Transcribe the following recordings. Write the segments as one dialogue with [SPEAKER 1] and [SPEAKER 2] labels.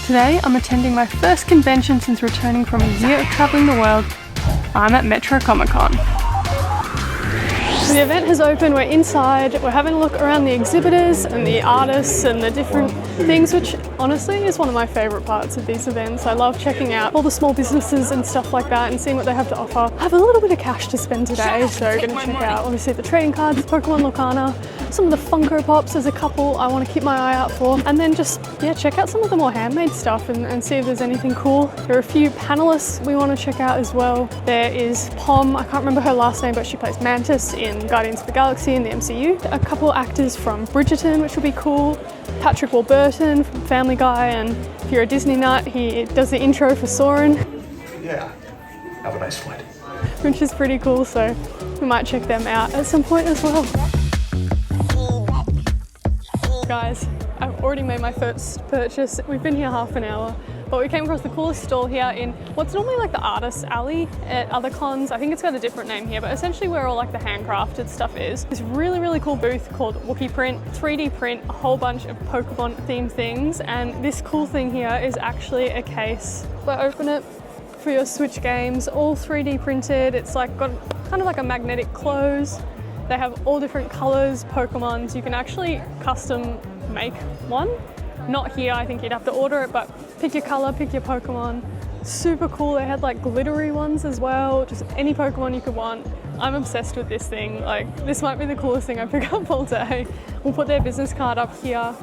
[SPEAKER 1] Today I'm attending my first convention since returning from a year of travelling the world. I'm at Metro Comic Con. So the event has opened, we're inside, we're having a look around the exhibitors and the artists and the different things, which honestly is one of my favourite parts of these events. I love checking out all the small businesses and stuff like that and seeing what they have to offer. I have a little bit of cash to spend today, so I'm going to check out obviously the trading cards, Pokémon Lorcana, some of the Funko Pops. There's a couple I want to keep my eye out for, and then just check out some of the more handmade stuff and see if there's anything cool. There are a few panelists we want to check out as well. There is Pom, I can't remember her last name, but she plays Mantis in Guardians of the Galaxy in the MCU. A couple actors from Bridgerton, which will be cool. Patrick Warburton from Family Guy, and if you're a Disney nut, he does the intro for Soarin'.
[SPEAKER 2] Yeah, have a nice flight.
[SPEAKER 1] Which is pretty cool, so we might check them out at some point as well. Guys, I've already made my first purchase. We've been here half an hour, but we came across the coolest stall here in what's normally like the artist's alley at other cons. I think it's got a different name here, but essentially where all like the handcrafted stuff is. This really cool booth called WookieePrint, 3D print a whole bunch of Pokemon themed things, and this cool thing here is actually a case. So open it for your Switch games, all 3D printed. It's like got kind of like a magnetic close. They have all different colors, Pokemons. You can actually custom make one. Not here, I think you'd have to order it, but pick your color, pick your Pokemon. Super cool. They had like glittery ones as well, just any Pokemon you could want. I'm obsessed with this thing. Like, this might be the coolest thing I pick up all day. We'll put their business card up here.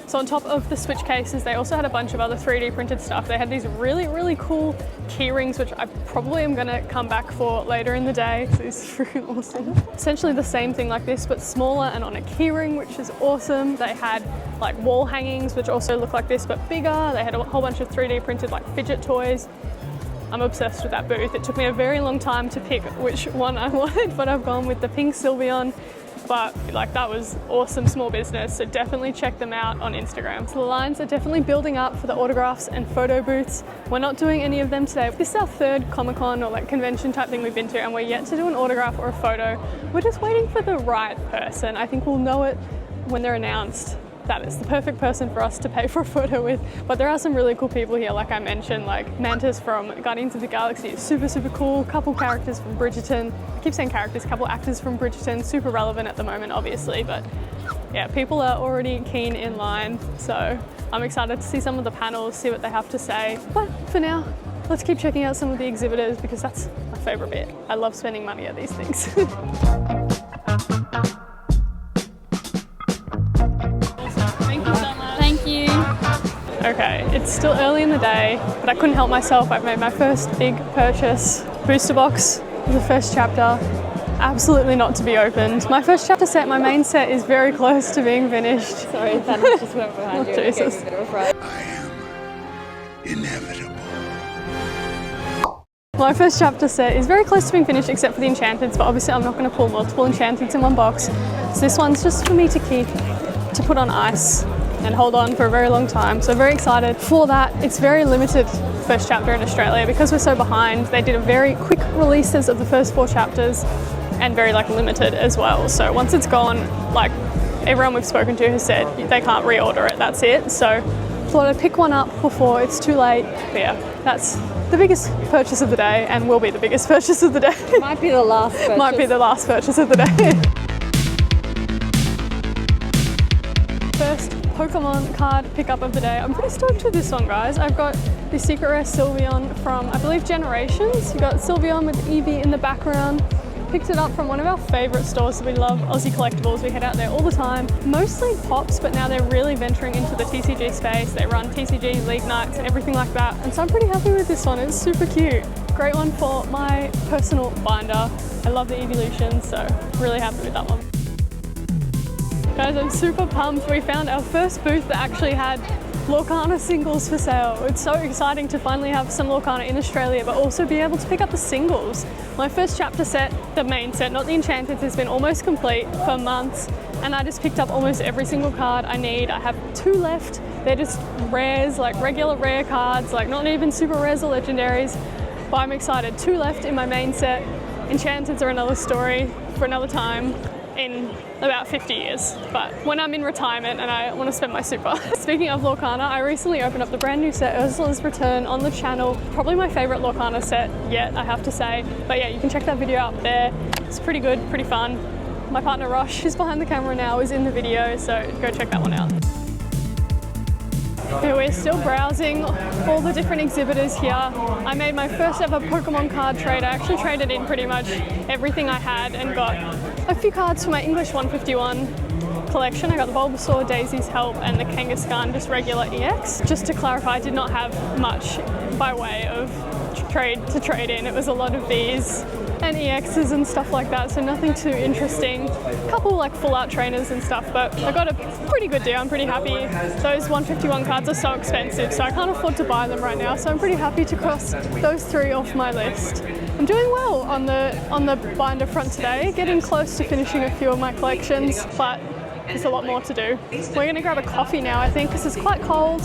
[SPEAKER 1] So on top of the Switch cases, they also had a bunch of other 3D printed stuff. They had these really cool key rings, which I probably am gonna come back for later in the day. So this is freaking awesome. Essentially the same thing like this, but smaller and on a key ring, which is awesome. They had like wall hangings, which also look like this, but bigger. They had a whole bunch of 3D printed like fidget toys. I'm obsessed with that booth. It took me a very long time to pick which one I wanted, but I've gone with the pink Sylveon. But like, that was awesome small business, so definitely check them out on Instagram. So the lines are definitely building up for the autographs and photo booths. We're not doing any of them today. This is our third Comic-Con or like convention type thing we've been to, and we're yet to do an autograph or a photo. We're just waiting for the right person. I think we'll know it when they're announced. That is the perfect person for us to pay for a photo with. But there are some really cool people here, like I mentioned, like Mantis from Guardians of the Galaxy is super cool. Couple characters from Bridgerton. I keep saying characters, couple actors from Bridgerton, super relevant at the moment, obviously, but yeah, people are already keen in line. So I'm excited to see some of the panels, see what they have to say. But for now, let's keep checking out some of the exhibitors because that's my favorite bit. I love spending money at these things. Okay, it's still early in the day, but I couldn't help myself. I've made my first big purchase. Booster box, the first chapter, absolutely not to be opened. My first chapter set, my main set, is very close to being finished. Sorry, Thanos just went behind you. Jesus. I
[SPEAKER 2] am inevitable.
[SPEAKER 1] My first chapter set is very close to being finished except for the enchantments, but obviously I'm not going to pull multiple enchantments in one box. So this one's just for me to keep, to put on ice and hold on for a very long time. So very excited for that. It's very limited first chapter in Australia because we're so behind. They did a very quick releases of the first 4 chapters and very like limited as well. So once it's gone, like everyone we've spoken to has said they can't reorder it, that's it. So thought I'd pick one up before it's too late. But yeah, that's the biggest purchase of the day and will be the biggest purchase of the day.
[SPEAKER 3] Might be the last purchase.
[SPEAKER 1] Might be the last purchase of the day. First Pokemon card pickup of the day. I'm pretty stoked with this one, guys. I've got the Secret Rare Sylveon from, I believe, Generations. You got Sylveon with Eevee in the background. Picked it up from one of our favourite stores that we love, Ozzie Collectables. We head out there all the time. Mostly Pops, but now they're really venturing into the TCG space. They run TCG, League Nights, and everything like that. And so I'm pretty happy with this one. It's super cute. Great one for my personal binder. I love the evolution, so really happy with that one. Guys, I'm super pumped. We found our first booth that actually had Lorcana singles for sale. It's so exciting to finally have some Lorcana in Australia, but also be able to pick up the singles. My first chapter set, the main set, not the Enchanted, has been almost complete for months, and I just picked up almost every single card I need. I have 2 left. They're just rares, like regular rare cards, like not even super rares or legendaries, but I'm excited. 2 left in my main set. Enchanteds are another story for another time. in about 50 years, but when I'm in retirement and I want to spend my super. Speaking of Lorcana, I recently opened up the brand new set Ursula's Return on the channel. Probably my favourite Lorcana set yet, I have to say. But yeah, you can check that video out there. It's pretty good, pretty fun. My partner Rosh, who's behind the camera now, is in the video, so go check that one out. Yeah, we're still browsing all the different exhibitors here. I made my first ever Pokemon card trade. I actually traded in pretty much everything I had and got a few cards for my English 151 collection. I got the Bulbasaur, Daisy's Help, and the Kangaskhan, just regular EX. Just to clarify, I did not have much by way of trade to trade in. It was a lot of Vs and EXs and stuff like that, so nothing too interesting. A couple like full art trainers and stuff, but I got a pretty good deal. I'm pretty happy. Those 151 cards are so expensive, so I can't afford to buy them right now, so I'm pretty happy to cross those 3 off my list. I'm doing well on the binder front today, getting close to finishing a few of my collections, but there's a lot more to do. We're gonna grab a coffee now, I think, because it's quite cold.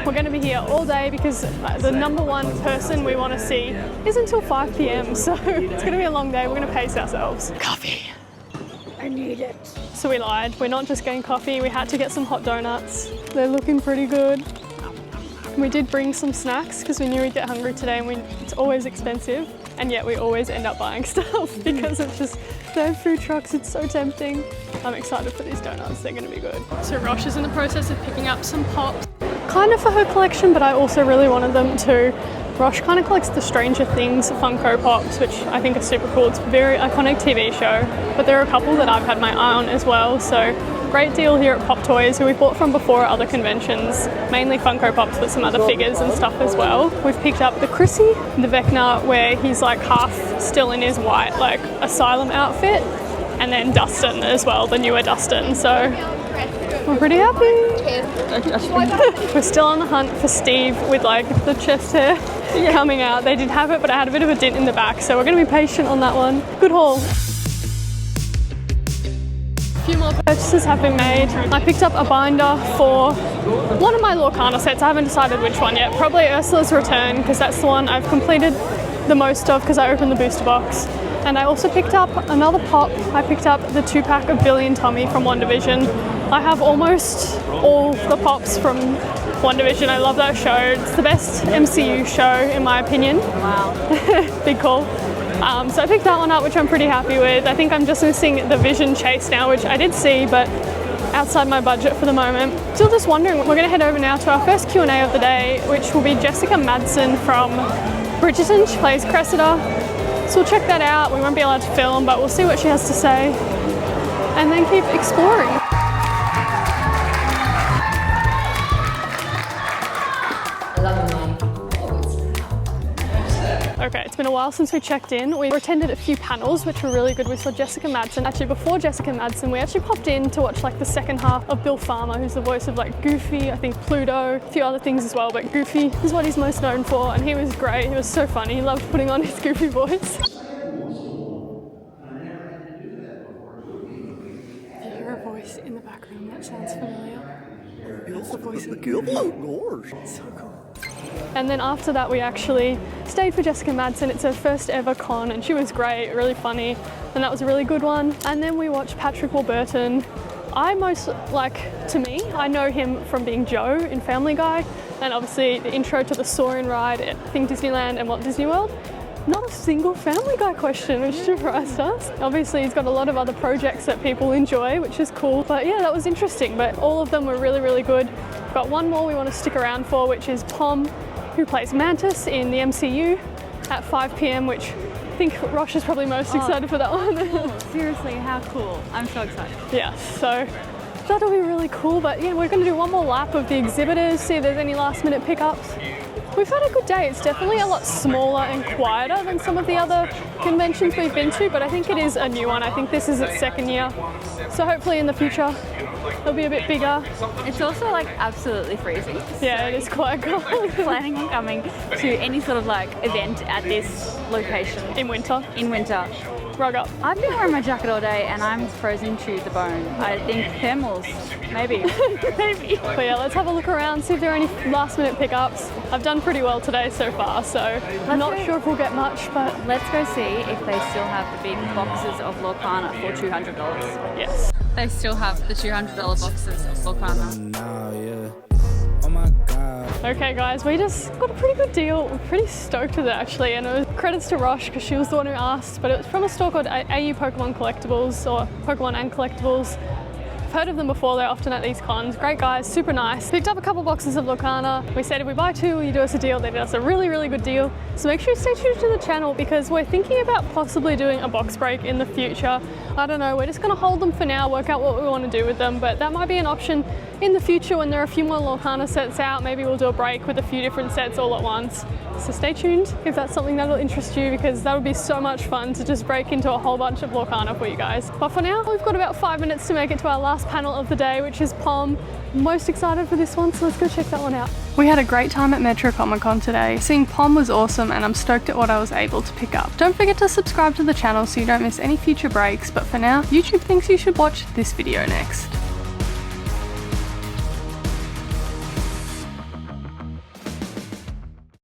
[SPEAKER 1] We're going to be here all day because the #1 person we want to see is until 5 p.m. So it's going to be a long day. We're going to pace ourselves. Coffee. I need it. So we lied. We're not just getting coffee. We had to get some hot donuts. They're looking pretty good. We did bring some snacks because we knew we'd get hungry today, and it's always expensive. And yet we always end up buying stuff because it's just, they have food trucks. It's so tempting. I'm excited for these donuts. They're going to be good. So Rosh is in the process of picking up some pops. Kind of for her collection, but I also really wanted them too. Rosh kind of collects the Stranger Things Funko Pops, which I think are super cool. It's a very iconic TV show, but there are a couple that I've had my eye on as well. So great deal here at Pop Toys, who we bought from before at other conventions, mainly Funko Pops, but some other figures and stuff as well. We've picked up the Chrissy, the Vecna, where he's like half still in his white like asylum outfit, and then Dustin as well, the newer Dustin. So we're pretty happy. We're still on the hunt for Steve with like the chest hair coming out. They did have it, but I had a bit of a dent in the back, so we're going to be patient on that one. Good haul. A few more purchases have been made. I picked up a binder for one of my Lorcana sets. I haven't decided which one yet. Probably Ursula's Return, because that's the one I've completed the most of because I opened the booster box. And I also picked up another pop. I picked up the 2-pack of Billy and Tommy from WandaVision. I have almost all the pops from WandaVision. I love that show. It's the best MCU show in my opinion. Wow. Big call. So I picked that one up, which I'm pretty happy with. I think I'm just missing the Vision Chase now, which I did see, but outside my budget for the moment. Still just wondering, we're gonna head over now to our first Q&A of the day, which will be Jessica Madsen from Bridgerton. She plays Cressida. So we'll check that out. We won't be allowed to film, but we'll see what she has to say and then keep exploring. Okay, it's been a while since we checked in. We attended a few panels, which were really good. We saw Jessica Madsen. Actually, before Jessica Madsen, we actually popped in to watch like the second half of Bill Farmer, who's the voice of like Goofy, I think Pluto, a few other things as well, but Goofy is what he's most known for, and he was great. He was so funny. He loved putting on his Goofy voice. If you hear a voice in the background that sounds familiar, that's the voice of Goofy. So cool. And then after that, we actually stayed for Jessica Madsen. It's her first ever con, and she was great, really funny, and that was a really good one. And then we watched Patrick Warburton. I know him from being Joe in Family Guy, and obviously the intro to the Soarin' ride at I think Disneyland and Walt Disney World. Not a single Family Guy question, which surprised us. Obviously he's got a lot of other projects that people enjoy, which is cool. But yeah, that was interesting, but all of them were really, really good. We've got one more we want to stick around for, which is Pom, who plays Mantis in the MCU at 5 p.m, which I think Rosh is probably most excited for that one.
[SPEAKER 3] Cool. Seriously, how cool. I'm so excited.
[SPEAKER 1] Yeah, so that'll be really cool. But yeah, we're going to do one more lap of the exhibitors, see if there's any last minute pickups. We've had a good day. It's definitely a lot smaller and quieter than some of the other conventions we've been to, but I think it is a new one. I think this is its second year. So hopefully in the future it'll be a bit bigger.
[SPEAKER 3] It's also like absolutely freezing.
[SPEAKER 1] Yeah, it is quite cold.
[SPEAKER 3] Planning on coming to any sort of like event at this location.
[SPEAKER 1] In winter.
[SPEAKER 3] In winter.
[SPEAKER 1] rug up.
[SPEAKER 3] I've been wearing my jacket all day and I'm frozen to the bone. I think thermals, maybe. Maybe.
[SPEAKER 1] But yeah, let's have a look around, see if there are any last minute pickups. I've done pretty well today so far, so I'm not sure if we'll get much, but
[SPEAKER 3] Let's go see if they still have the big boxes of Lorcana for $200.
[SPEAKER 1] yes.
[SPEAKER 3] They still have the $200 boxes of Lorcana.
[SPEAKER 1] Okay guys, we just got a pretty good deal. We're pretty stoked with it actually, and it was credits to Rosh because she was the one who asked, but it was from a store called AU Pokemon Collectables, or Pokemon and Collectables. I've heard of them before, they're often at these cons. Great guys, super nice. Picked up a couple boxes of Lorcana. We said if we buy two, will you do us a deal? They did us a really, really good deal. So make sure you stay tuned to the channel because we're thinking about possibly doing a box break in the future. I don't know, we're just gonna hold them for now, work out what we want to do with them, but that might be an option in the future when there are a few more Lorcana sets out. Maybe we'll do a break with a few different sets all at once. So stay tuned if that's something that'll interest you, because that would be so much fun to just break into a whole bunch of Lorcana for you guys. But for now, we've got about 5 minutes to make it to our last panel of the day, which is Pom. I'm most excited for this one, so let's go check that one out. We had a great time at Metro Comic Con today. Seeing Pom was awesome and I'm stoked at what I was able to pick up. Don't forget to subscribe to the channel so you don't miss any future breaks, but for now, YouTube thinks you should watch this video next.